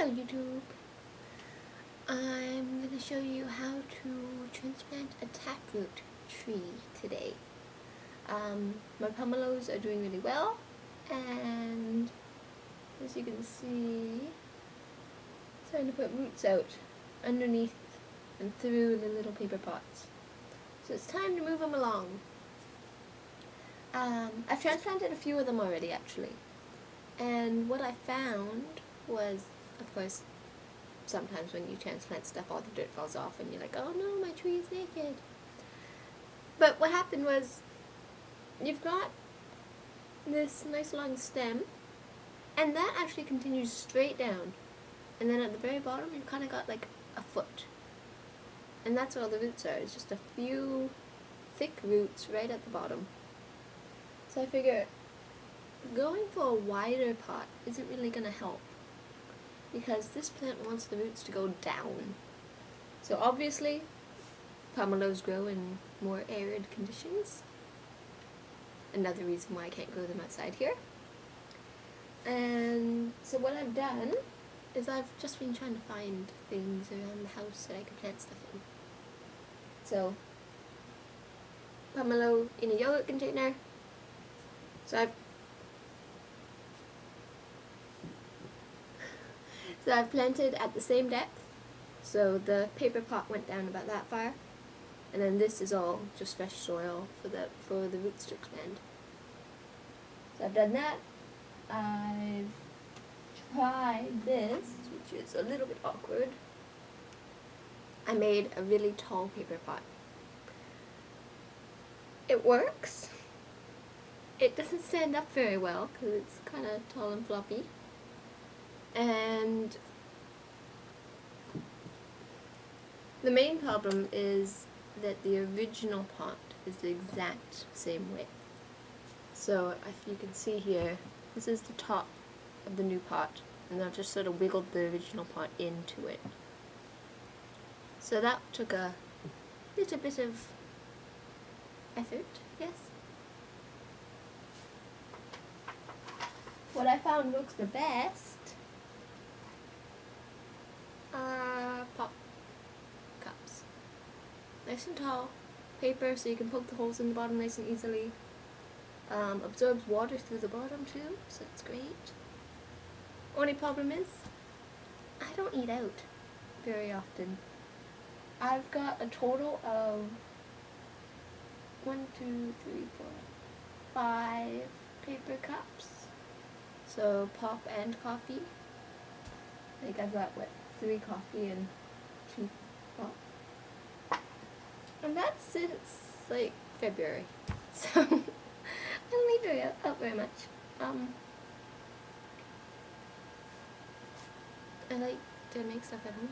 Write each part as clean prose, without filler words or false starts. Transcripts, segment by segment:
Hello YouTube! I'm going to show you how to transplant a taproot tree today. My pomelos are doing really well, and as you can see, it's starting to put roots out underneath and through the little paper pots. So it's time to move them along. I've transplanted a few of them already actually, and what I found was, of course, sometimes when you transplant stuff all the dirt falls off and you're like, oh no, my tree is naked. But what happened was, you've got this nice long stem, and that actually continues straight down, and then at the very bottom you've kind of got like a foot, and that's all the roots are. It's just a few thick roots right at the bottom. So I figure going for a wider pot isn't really going to help, because this plant wants the roots to go down. So obviously pomelos grow in more arid conditions. Another reason why I can't grow them outside here. And so what I've done is I've just been trying to find things around the house that I could plant stuff in. So pomelo in a yogurt container. So I've planted at the same depth, so the paper pot went down about that far, and then this is all just fresh soil for the roots to expand. So I've done that. I've tried this, which is a little bit awkward. I made a really tall paper pot. It works. It doesn't stand up very well because it's kind of tall and floppy. And the main problem is that the original pot is the exact same width. So if you can see here, this is the top of the new pot, and I've just sort of wiggled the original pot into it. So that took a little bit of effort, yes. What I found works the best are pop cups. Nice and tall, paper so you can poke the holes in the bottom nice and easily. Absorbs water through the bottom too, so it's great. Only problem is, I don't eat out very often. I've got a total of 5 paper cups. So pop and coffee. Like I've got, what, 3 coffee and 2 pop. And that's since like February. So I don't eat out very much. I like to make stuff at home.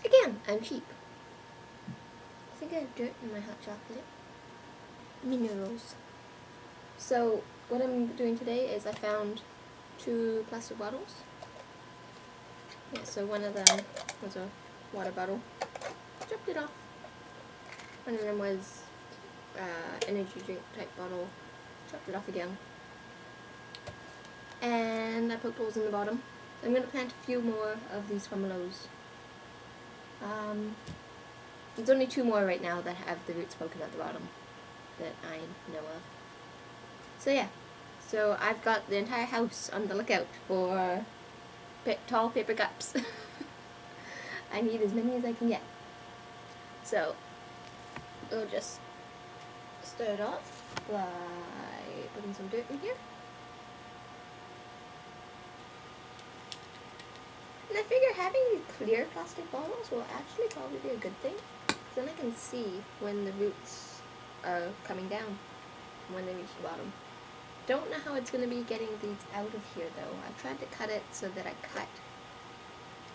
Again, I'm cheap. I think I have dirt in my hot chocolate. Minerals. So what I'm doing today is I found 2 plastic bottles. Yeah, so one of them was a water bottle. Dropped it off. One of them was energy drink type bottle. Dropped it off again. And I poked holes in the bottom. So I'm going to plant a few more of these pomelos. There's only 2 more right now that have the roots poking at the bottom that I know of. So yeah, so I've got the entire house on the lookout for tall paper cups. I need as many as I can get. So we'll just start off by putting some dirt in here. And I figure having these clear plastic bottles will actually probably be a good thing. Then I can see when the roots are coming down, when they reach the bottom. Don't know how it's going to be getting these out of here though. I've tried to cut it so that I cut.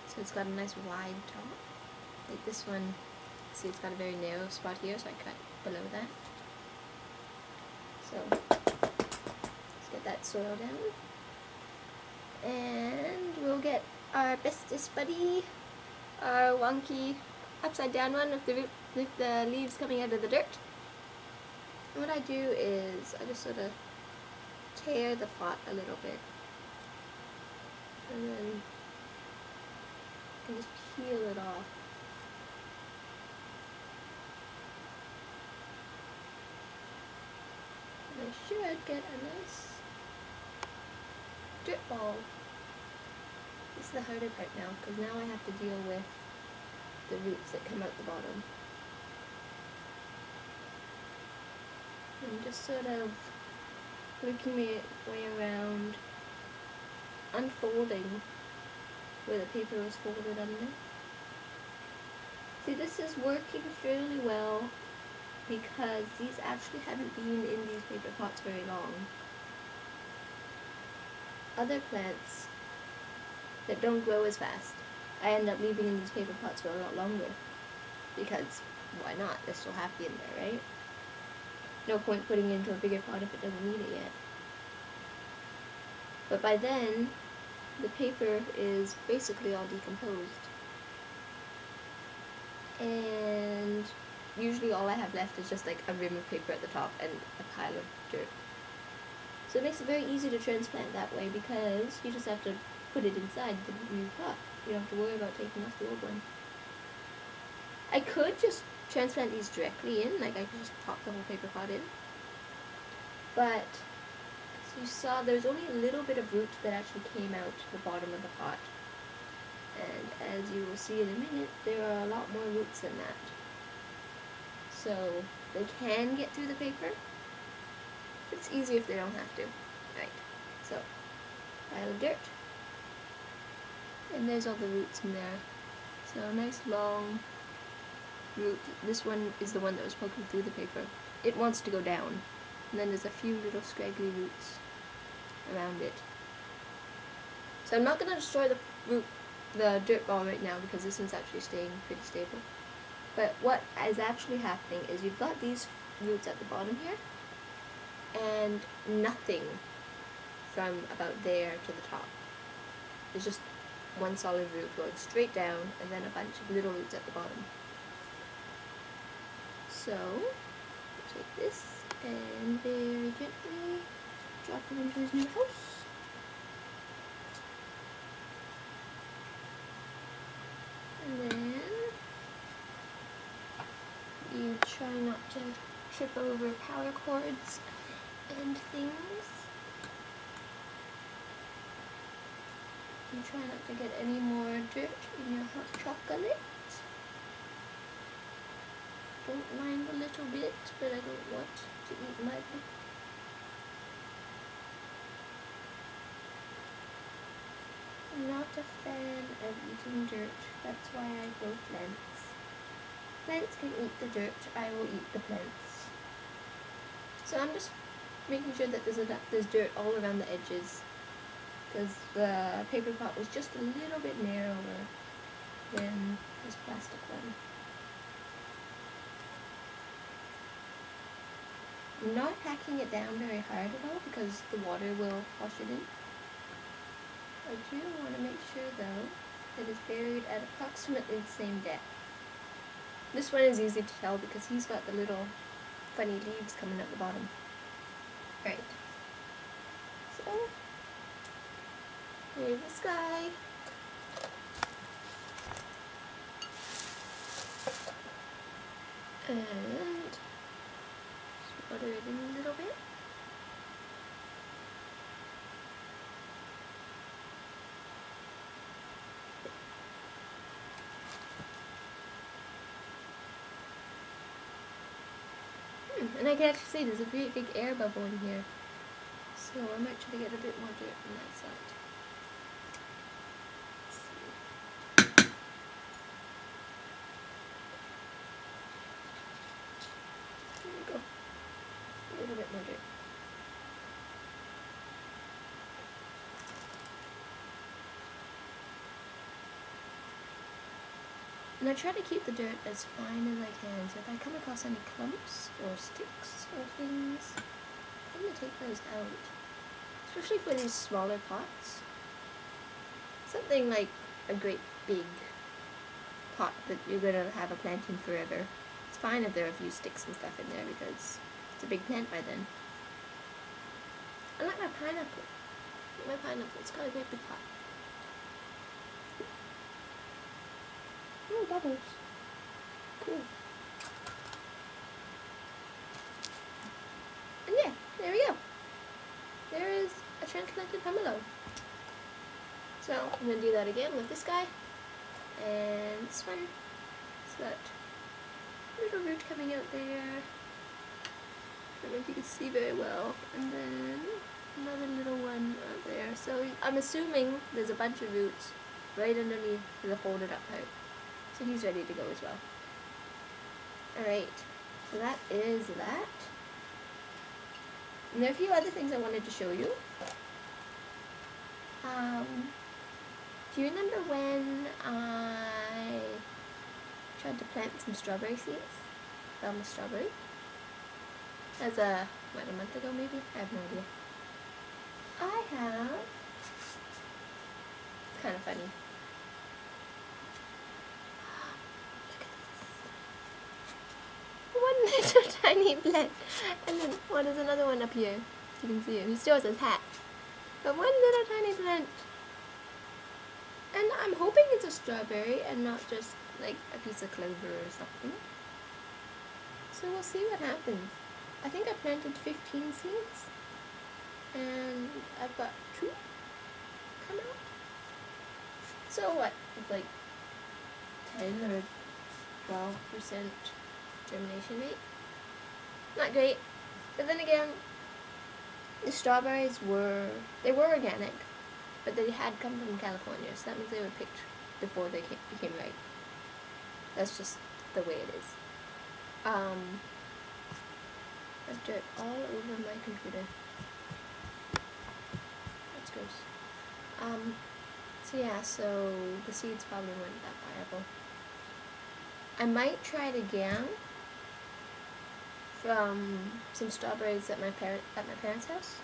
So it's got a nice wide top. Like this one, see it's got a very narrow spot here, so I cut below that. So let's get that soil down. And we'll get our bestest buddy, our wonky upside down one with the leaves coming out of the dirt. And what I do is I just sort of tear the pot a little bit And then you can just peel it off. And I should get a nice dirt ball. This is the harder part now, because now I have to deal with the roots that come out the bottom. I'm just sort of working my way around, unfolding where the paper was folded under. See, this is working fairly well because these actually haven't been in these paper pots very long. Other plants that don't grow as fast, I end up leaving in these paper pots for a lot longer because why not? They're still happy in there, right? No point putting it into a bigger pot if it doesn't need it yet. But by then, the paper is basically all decomposed. And usually all I have left is just like a rim of paper at the top and a pile of dirt. So it makes it very easy to transplant that way because you just have to put it inside the new pot. You don't have to worry about taking off the old one. I could just transplant these directly in, like I could just pop the whole paper pot in. But as you saw, there's only a little bit of root that actually came out to the bottom of the pot. And as you will see in a minute, there are a lot more roots than that. So they can get through the paper. It's easier if they don't have to. Right. So, pile of dirt. And there's all the roots in there. So a nice long root. This one is the one that was poking through the paper. It wants to go down. And then there's a few little scraggly roots around it. So I'm not going to destroy the dirt ball right now because this one's actually staying pretty stable. But what is actually happening is you've got these roots at the bottom here and nothing from about there to the top. There's just one solid root going straight down and then a bunch of little roots at the bottom. So, take this and very gently drop it into his new house. And then you try not to trip over power cords and things. You try not to get any more dirt in your hot chocolate. Don't mind a little bit, but I don't want to eat mud. I'm not a fan of eating dirt. That's why I grow plants. Plants can eat the dirt. I will eat the plants. So I'm just making sure that there's dirt all around the edges, because the paper pot was just a little bit narrower than this plastic one. I'm not packing it down very hard at all because the water will wash it in. I do want to make sure though that it's buried at approximately the same depth. This one is easy to tell because he's got the little funny leaves coming out the bottom. Right. So, here's this guy. And just water it in a little bit. And I can actually see there's a really big air bubble in here. So I might try to get a bit more dirt on that side. There we go. A little bit more dirt. And I try to keep the dirt as fine as I can, so if I come across any clumps or sticks or things, I'm going to take those out. Especially for these smaller pots. Something like a great big pot that you're going to have a plant in forever. It's fine if there are a few sticks and stuff in there because it's a big plant by then. I like my pineapple. Look at my pineapple, it's got a great big pot. Oh, bubbles. Cool. And yeah, there we go. There is a transplanted pomelo. So I'm going to do that again with this guy. And this one. It's got a little root coming out there. I don't know if you can see very well. And then another little one out there. So I'm assuming there's a bunch of roots right underneath the folded up part. So he's ready to go as well. Alright, so that is that. And there are a few other things I wanted to show you. Do you remember when I tried to plant some strawberry seeds? From a strawberry? As a month ago maybe? I have no idea. I have, it's kind of funny. One little tiny plant, and then there's another one up here. You can see him. He still has his hat. But one little tiny plant. And I'm hoping it's a strawberry and not just like a piece of clover or something. So we'll see what happens. I think I planted 15 seeds. And I've got 2 come out. So what? It's like 10 or 12% germination rate. Not great. But then again, the strawberries were organic, but they had come from California, so that means they were picked before they became ripe. That's just the way it is. I've dirt all over my computer. That's gross. So yeah, so the seeds probably weren't that viable. I might try it again from some strawberries at my parents' house.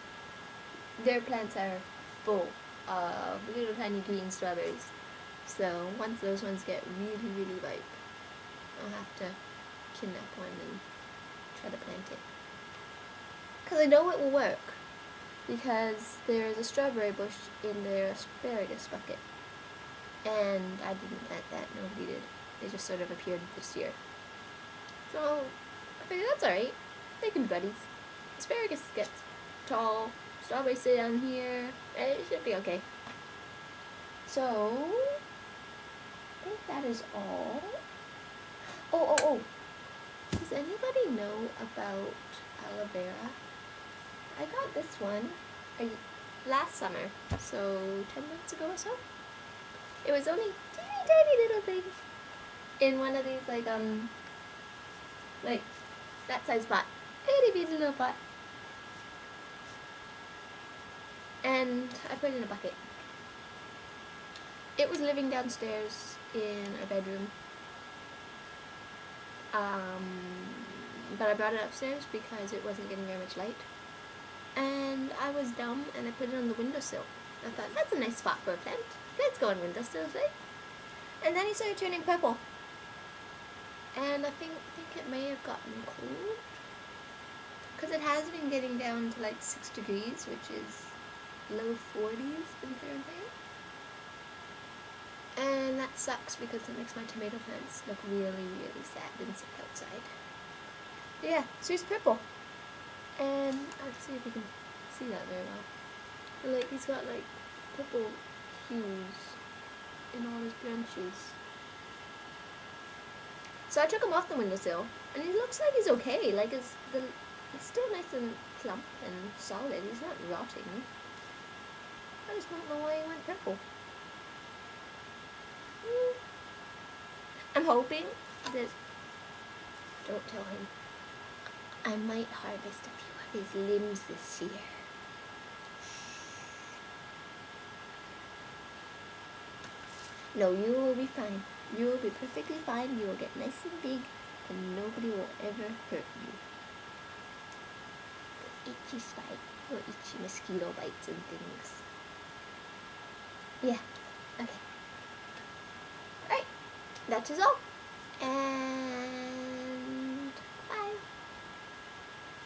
Their plants are full of little tiny green strawberries. So once those ones get really, really ripe, I'll have to kidnap one and try to plant it. Because I know it will work. Because there's a strawberry bush in their asparagus bucket. And I didn't plant that, nobody did. They just sort of appeared this year. So I figured that's alright. They can be buddies. Asparagus gets tall, strawberries stay down here. It should be okay. So I think that is all. Oh. Does anybody know about aloe vera? I got this one last summer, so 10 months ago or so. It was only teeny tiny little thing in one of these like that size pot. Itty bitty little pot. And I put it in a bucket. It was living downstairs in our bedroom. But I brought it upstairs because it wasn't getting very much light. And I was dumb and I put it on the windowsill. I thought, that's a nice spot for a plant. Let's go on windowsills, right? And then he started turning purple. And I think it may have gotten cold. Because it has been getting down to like 6 degrees, which is low 40s in Fahrenheit. And that sucks because it makes my tomato plants look really, really sad and sick outside. But yeah, so he's purple. And let's see if we can see that very well. But like he's got like purple hues in all his branches. So I took him off the windowsill, and he looks like he's okay. Like it's still nice and plump and solid. He's not rotting. I just don't know why he went purple. I'm hoping that, don't tell him, I might harvest a few of his limbs this year. No, you will be fine. You will be perfectly fine. You will get nice and big, and nobody will ever hurt you. Itchy spike or itchy mosquito bites and things. Yeah, okay. Alright, that is all. And